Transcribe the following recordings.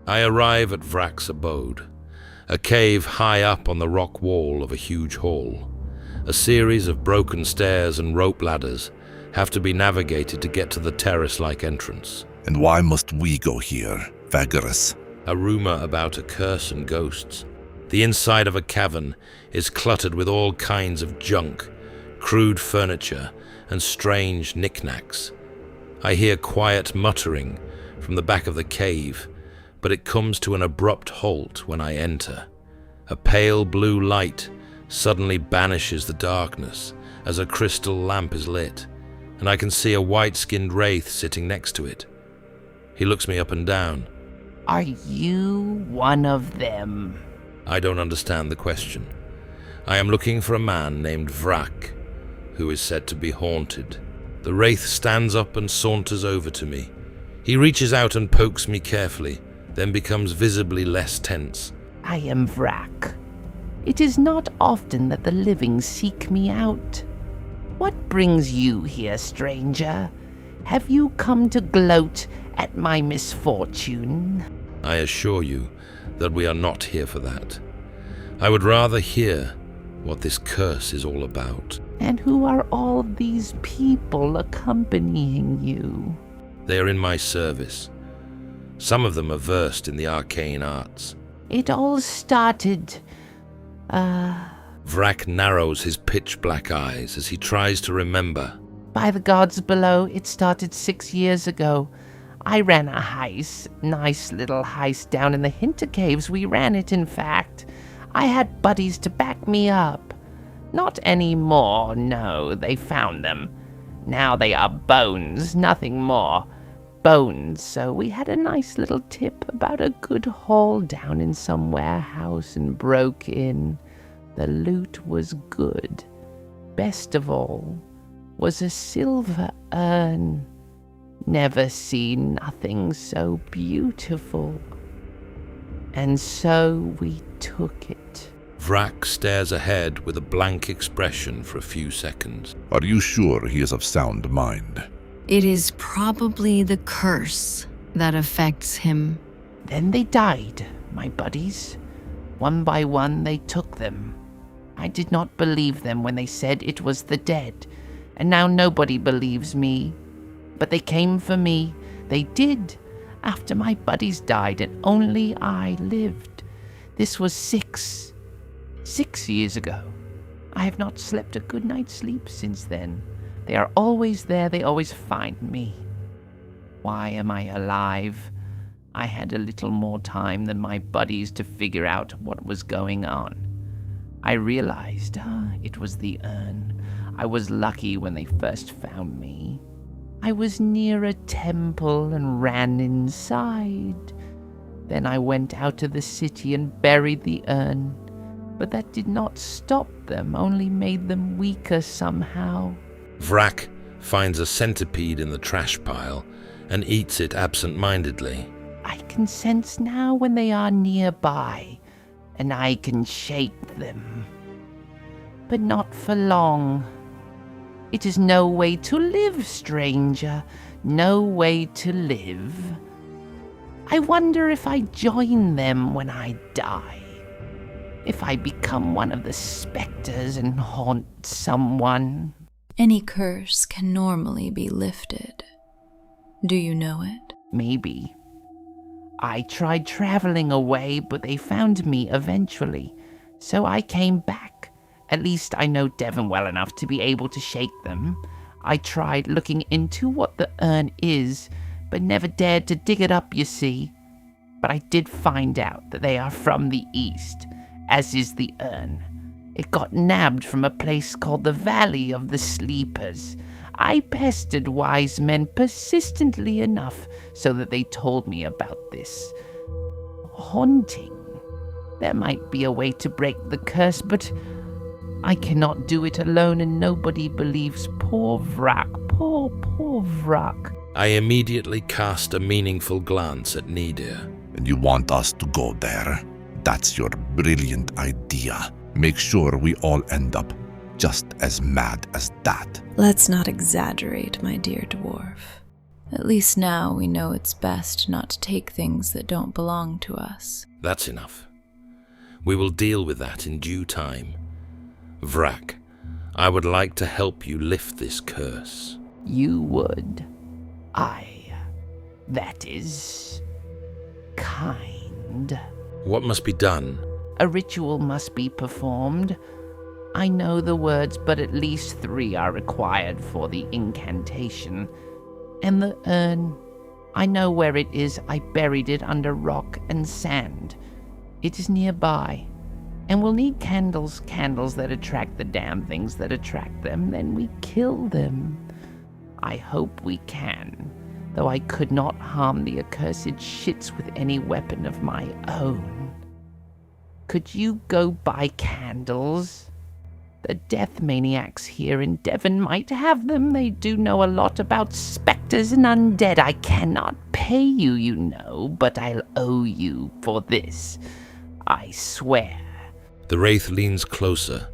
I arrive at Vrak's abode, a cave high up on the rock wall of a huge hall. A series of broken stairs and rope ladders have to be navigated to get to the terrace-like entrance. And why must we go here, Vagrus? A rumor about a curse and ghosts. The inside of a cavern is cluttered with all kinds of junk, crude furniture, and strange knickknacks. I hear quiet muttering from the back of the cave, but it comes to an abrupt halt when I enter. A pale blue light suddenly banishes the darkness as a crystal lamp is lit, and I can see a white-skinned wraith sitting next to it. He looks me up and down. Are you one of them? I don't understand the question. I am looking for a man named Vrak, who is said to be haunted. The wraith stands up and saunters over to me. He reaches out and pokes me carefully, then becomes visibly less tense. I am Vrak. It is not often that the living seek me out. What brings you here, stranger? Have you come to gloat at my misfortune? I assure you that we are not here for that. I would rather hear what this curse is all about. And who are all these people accompanying you? They are in my service. Some of them are versed in the arcane arts. It all started, Vrak narrows his pitch-black eyes as he tries to remember. By the gods below, it started 6 years ago. I ran a heist, nice little heist down in the Hinter Caves. We ran it, in fact. I had buddies to back me up. Not anymore, no, they found them. Now they are bones, nothing more. Bones, so we had a nice little tip about a good haul down in some warehouse and broke in. The loot was good. Best of all was a silver urn. Never seen nothing so beautiful. And so we took it. Vrak stares ahead with a blank expression for a few seconds. Are you sure he is of sound mind? It is probably the curse that affects him. Then they died, my buddies. One by one they took them. I did not believe them when they said it was the dead, and now nobody believes me. But they came for me. They did, after my buddies died, and only I lived. This was six years ago. I have not slept a good night's sleep since then. They are always there, they always find me. Why am I alive? I had a little more time than my buddies to figure out what was going on. I realized, it was the urn. I was lucky when they first found me. I was near a temple and ran inside. Then I went out to the city and buried the urn. But that did not stop them, only made them weaker somehow. Vrak finds a centipede in the trash pile and eats it absent-mindedly. I can sense now when they are nearby, and I can shake them. But not for long. It is no way to live, stranger. No way to live. I wonder if I join them when I die. If I become one of the specters and haunt someone. Any curse can normally be lifted. Do you know it? Maybe. I tried traveling away, but they found me eventually. So I came back. At least I know Devon well enough to be able to shake them. I tried looking into what the urn is, but never dared to dig it up, you see. But I did find out that they are from the east, as is the urn. It got nabbed from a place called the Valley of the Sleepers. I pestered wise men persistently enough so that they told me about this haunting. There might be a way to break the curse, but I cannot do it alone, and nobody believes poor Vrak, poor Vrak. I immediately cast a meaningful glance at Nidir. And you want us to go there? That's your brilliant idea. Make sure we all end up just as mad as that. Let's not exaggerate, my dear dwarf. At least now we know it's best not to take things that don't belong to us. That's enough. We will deal with that in due time. Vrak, I would like to help you lift this curse. You would. That is kind. What must be done? A ritual must be performed. I know the words, but at least 3 are required for the incantation. And the urn, I know where it is. I buried it under rock and sand. It is nearby. And we'll need candles that attract the damn things that attract them. Then we kill them. I hope we can, though I could not harm the accursed shits with any weapon of my own. Could you go buy candles? The death maniacs here in Devon might have them. They do know a lot about specters and undead. I cannot pay you, you know, but I'll owe you for this. I swear. The wraith leans closer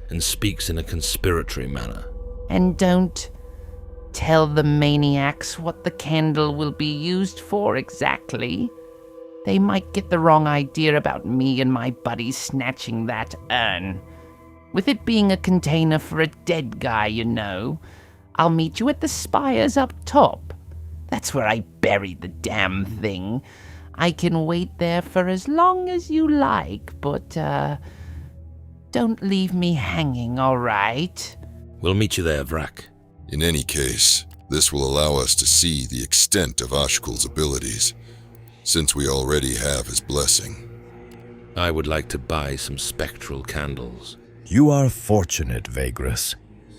and speaks in a conspiratory manner. And don't tell the maniacs what the candle will be used for exactly. They might get the wrong idea about me and my buddies snatching that urn. With it being a container for a dead guy, you know. I'll meet you at the Spires up top. That's where I buried the damn thing. I can wait there for as long as you like, but, don't leave me hanging, all right? We'll meet you there, Vrak. In any case, this will allow us to see the extent of Ashkul's abilities, since we already have his blessing. I would like to buy some spectral candles. You are fortunate, Vagrus.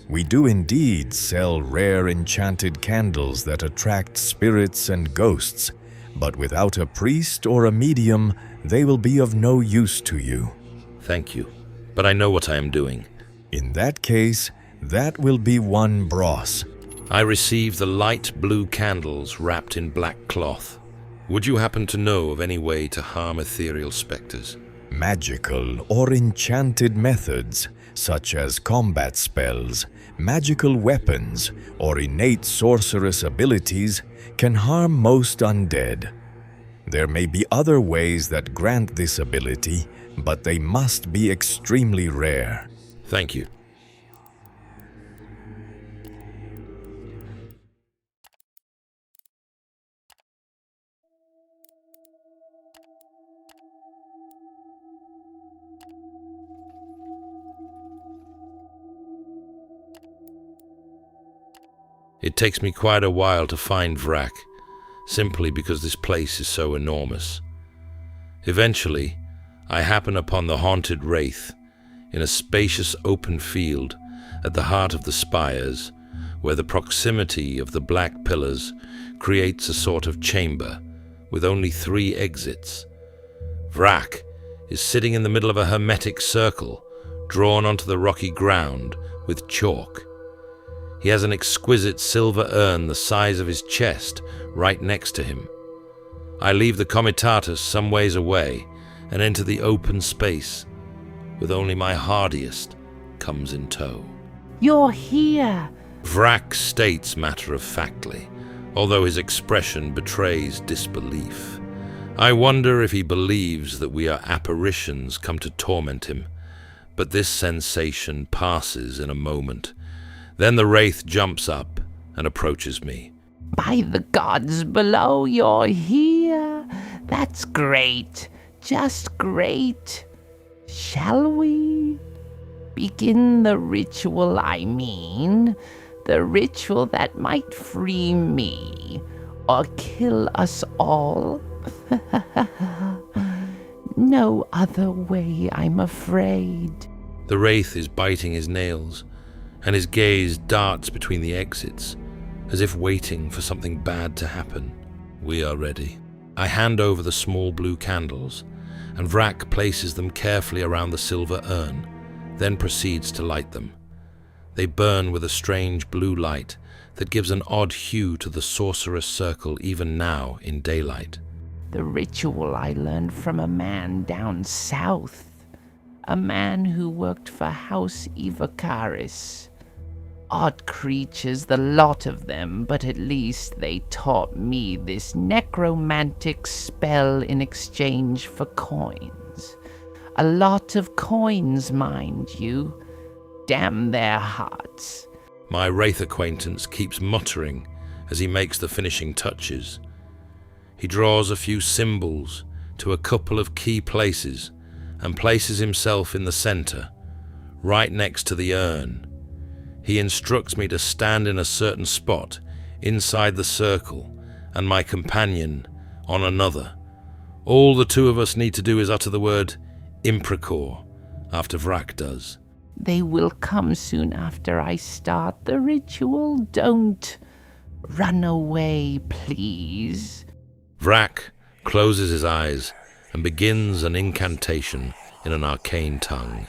We do indeed sell rare enchanted candles that attract spirits and ghosts, but without a priest or a medium, they will be of no use to you. Thank you, but I know what I am doing. In that case, that will be 1 bros. I receive the light blue candles wrapped in black cloth. Would you happen to know of any way to harm ethereal specters? Magical or enchanted methods, such as combat spells, magical weapons, or innate sorceress abilities, can harm most undead. There may be other ways that grant this ability, but they must be extremely rare. Thank you. It takes me quite a while to find Vrak, simply because this place is so enormous. Eventually, I happen upon the haunted wraith in a spacious open field at the heart of the Spires, where the proximity of the black pillars creates a sort of chamber with only 3 exits. Vrak is sitting in the middle of a hermetic circle drawn onto the rocky ground with chalk. He has an exquisite silver urn the size of his chest right next to him. I leave the comitatus some ways away and enter the open space, with only my hardiest comes in tow. You're here. Vrak states matter-of-factly, although his expression betrays disbelief. I wonder if he believes that we are apparitions come to torment him, but this sensation passes in a moment. Then the wraith jumps up and approaches me. By the gods below, you're here. That's great. Just great. Shall we? Begin the ritual, I mean. The ritual that might free me, or kill us all. No other way, I'm afraid. The wraith is biting his nails, and his gaze darts between the exits, as if waiting for something bad to happen. We are ready. I hand over the small blue candles, and Vrak places them carefully around the silver urn, then proceeds to light them. They burn with a strange blue light that gives an odd hue to the sorcerer's circle even now in daylight. The ritual I learned from a man down south. A man who worked for House Vagrus. Odd creatures, the lot of them, but at least they taught me this necromantic spell in exchange for coins. A lot of coins, mind you. Damn their hearts. My wraith acquaintance keeps muttering as he makes the finishing touches. He draws a few symbols to a couple of key places and places himself in the center, right next to the urn. He instructs me to stand in a certain spot inside the circle and my companion on another. All the two of us need to do is utter the word Imprecore after Vrak does. They will come soon after I start the ritual. Don't run away, please. Vrak closes his eyes and begins an incantation in an arcane tongue.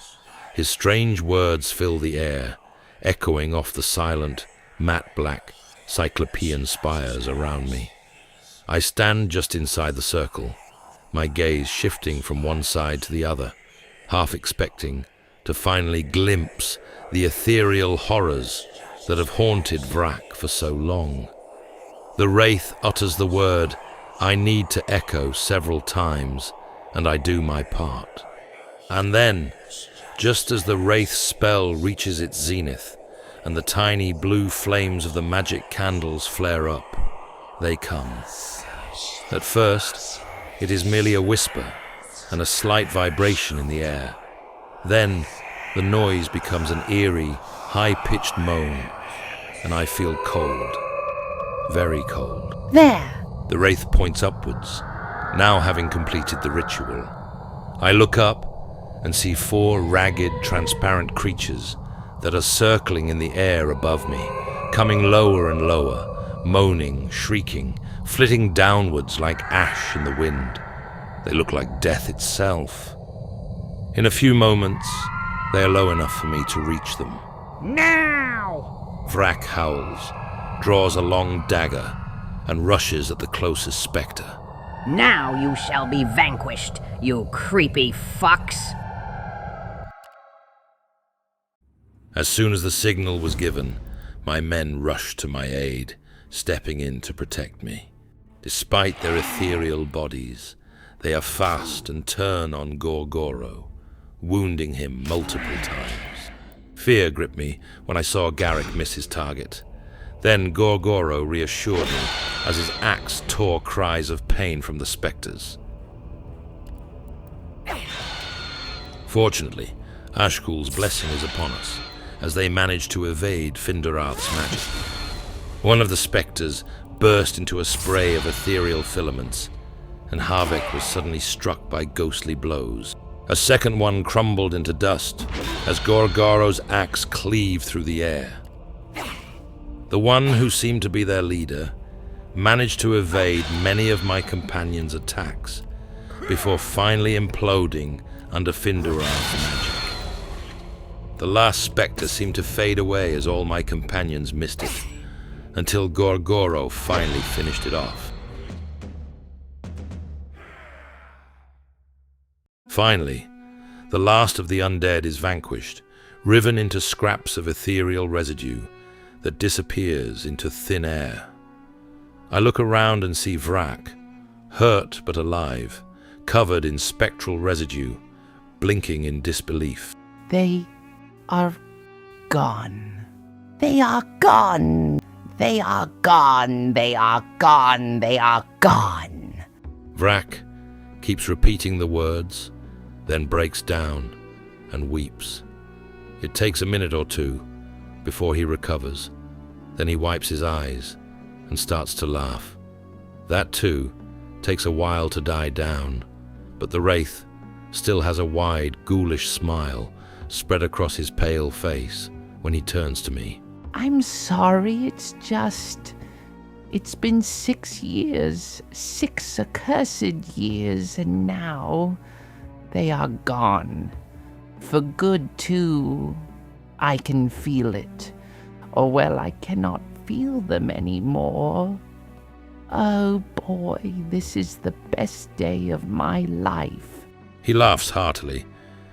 His strange words fill the air, echoing off the silent, matte-black Cyclopean spires around me. I stand just inside the circle, my gaze shifting from one side to the other, half expecting to finally glimpse the ethereal horrors that have haunted Vrak for so long. The wraith utters the word I need to echo several times, and I do my part. And then, just as the wraith's spell reaches its zenith, and the tiny blue flames of the magic candles flare up, they come. At first, it is merely a whisper and a slight vibration in the air. Then, the noise becomes an eerie, high-pitched moan, and I feel cold. Very cold. There! The wraith points upwards, now having completed the ritual. I look up and see 4 ragged, transparent creatures that are circling in the air above me, coming lower and lower, moaning, shrieking, flitting downwards like ash in the wind. They look like death itself. In a few moments, they are low enough for me to reach them. Now! Vrak howls, draws a long dagger, and rushes at the closest spectre. Now you shall be vanquished, you creepy fucks! As soon as the signal was given, my men rushed to my aid, stepping in to protect me. Despite their ethereal bodies, they are fast and turn on Gorgoro, wounding him multiple times. Fear gripped me when I saw Garrick miss his target. Then Gorgoro reassured me as his axe tore cries of pain from the spectres. Fortunately, Ashkul's blessing is upon us, as they manage to evade Finderath's magic. One of the spectres burst into a spray of ethereal filaments, and Harvek was suddenly struck by ghostly blows. A second one crumbled into dust as Gorgoro's axe cleaved through the air. The one who seemed to be their leader managed to evade many of my companions' attacks before finally imploding under Finderath's magic. The last spectre seemed to fade away as all my companions missed it, until Gorgoro finally finished it off. Finally, the last of the undead is vanquished, riven into scraps of ethereal residue that disappears into thin air. I look around and see Vrak, hurt but alive, covered in spectral residue, blinking in disbelief. They are gone. They are gone. They are gone. They are gone. They are gone. Vrak keeps repeating the words, then breaks down and weeps. It takes a minute or two before he recovers. Then he wipes his eyes and starts to laugh. That too takes a while to die down, but the wraith still has a wide, ghoulish smile spread across his pale face when he turns to me. I'm sorry, it's been 6 years, 6 accursed years, and now they are gone. For good, too. I can feel it. Or, well, I cannot feel them anymore. Oh, boy, this is the best day of my life. He laughs heartily,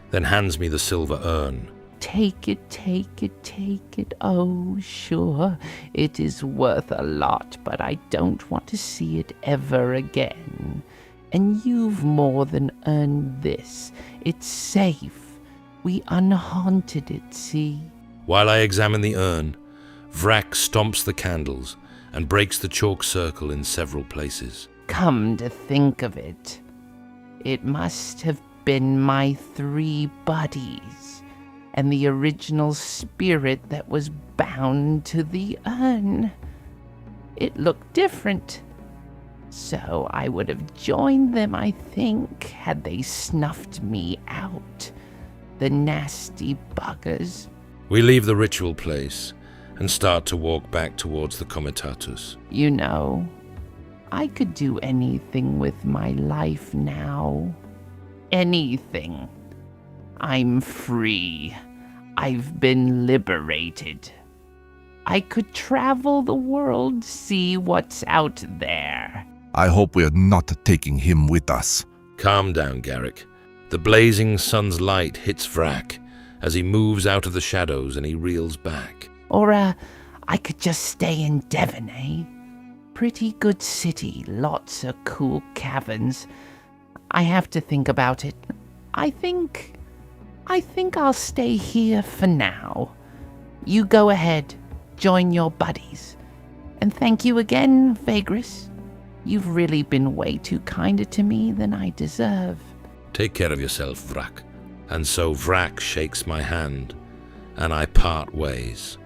then hands me the silver urn. take it, take it, take it. Oh, sure, it is worth a lot, but I don't want to see it ever again. And you've more than earned this. It's safe. We unhaunted it, see? While I examine the urn, Vrak stomps the candles and breaks the chalk circle in several places. Come to think of it, it must have been my 3 buddies and the original spirit that was bound to the urn. It looked different, so I would have joined them, I think, had they snuffed me out. The nasty buggers. We leave the ritual place and start to walk back towards the Comitatus. You know, I could do anything with my life now. Anything. I'm free. I've been liberated. I could travel the world, see what's out there. I hope we're not taking him with us. Calm down, Garrick. The blazing sun's light hits Vrak as he moves out of the shadows and he reels back. Or, I could just stay in Devon, eh? Pretty good city, lots of cool caverns. I have to think about it. I think I'll stay here for now. You go ahead, join your buddies. And thank you again, Vagrus. You've really been way too kinder to me than I deserve. Take care of yourself, Vrak. And so Vrak shakes my hand, and I part ways.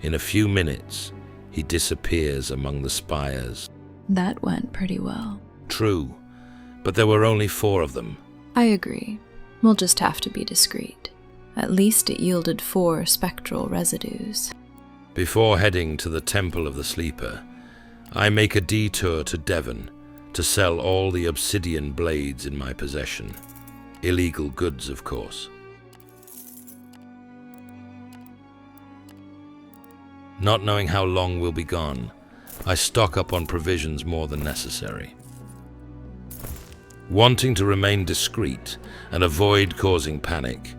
In a few minutes, he disappears among the spires. That went pretty well. True, but there were only 4 of them. I agree. We'll just have to be discreet. At least it yielded 4 spectral residues. Before heading to the Temple of the Sleeper, I make a detour to Devon to sell all the obsidian blades in my possession. Illegal goods, of course. Not knowing how long we'll be gone, I stock up on provisions more than necessary. Wanting to remain discreet and avoid causing panic,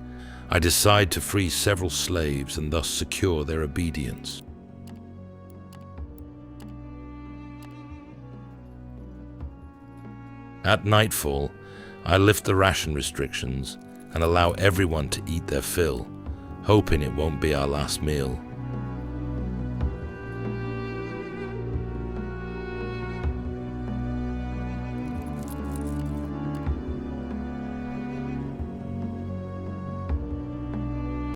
I decide to free several slaves and thus secure their obedience. At nightfall, I lift the ration restrictions and allow everyone to eat their fill, hoping it won't be our last meal.